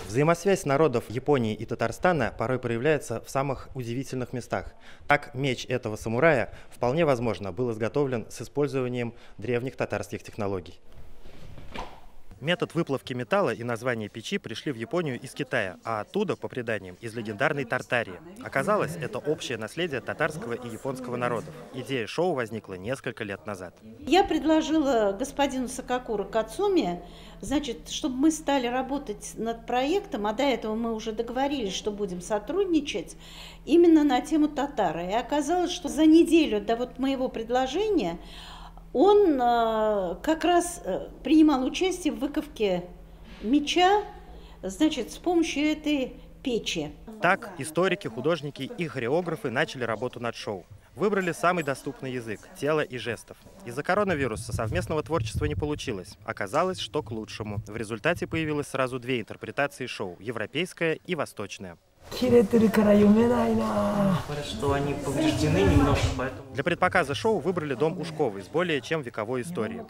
Взаимосвязь народов Японии и Татарстана порой проявляется в самых удивительных местах. Так, меч этого самурая вполне возможно был изготовлен с использованием древних татарских технологий. Метод выплавки металла и название печи пришли в Японию из Китая, а оттуда, по преданиям, из легендарной Тартарии. Оказалось, это общее наследие татарского и японского народов. Идея шоу возникла несколько лет назад. Я предложила господину Сакакура Кацуми, значит, чтобы мы стали работать над проектом, а до этого мы уже договорились, что будем сотрудничать, именно на тему татары. И оказалось, что за неделю до вот моего предложения он как раз принимал участие в выковке меча, значит, с помощью этой печи. Так, историки, художники и хореографы начали работу над шоу. Выбрали самый доступный язык – тело и жестов. Из-за коронавируса совместного творчества не получилось. Оказалось, что к лучшему. В результате появилось сразу две интерпретации шоу – европейская и восточная. Говорят, что они повреждены немножко, поэтому... Для предпоказа шоу выбрали дом Ушковой с более чем вековой историей.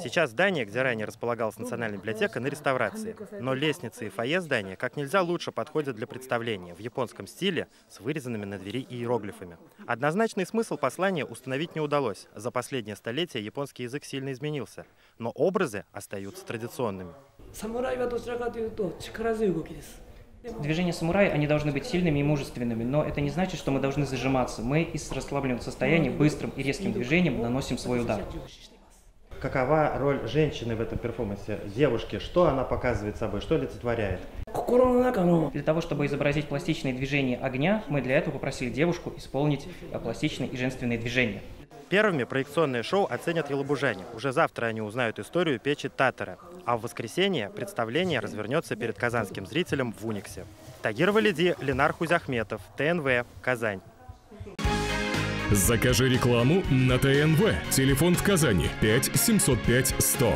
Сейчас здание, где ранее располагалась Национальная библиотека, на реставрации. Но лестницы и фойе здания как нельзя лучше подходят для представления в японском стиле с вырезанными на двери иероглифами. Однозначный смысл послания установить не удалось. За последнее столетие японский язык сильно изменился, но образы остаются традиционными. Движения самурая, они должны быть сильными и мужественными, но это не значит, что мы должны зажиматься. Мы из расслабленного состояния быстрым и резким движением наносим свой удар. Какова роль женщины в этом перформансе? Девушки, что она показывает собой, что олицетворяет? Для того, чтобы изобразить пластичные движения огня, мы для этого попросили девушку исполнить пластичные и женственные движения. Первыми проекционное шоу оценят елабужане. Уже завтра они узнают историю печи Татара. А в воскресенье представление развернется перед казанским зрителем в Униксе. Тагир Валиди, Ленар Хузяхметов, ТНВ, Казань. Закажи рекламу на ТНВ. Телефон в Казани 5 705 100.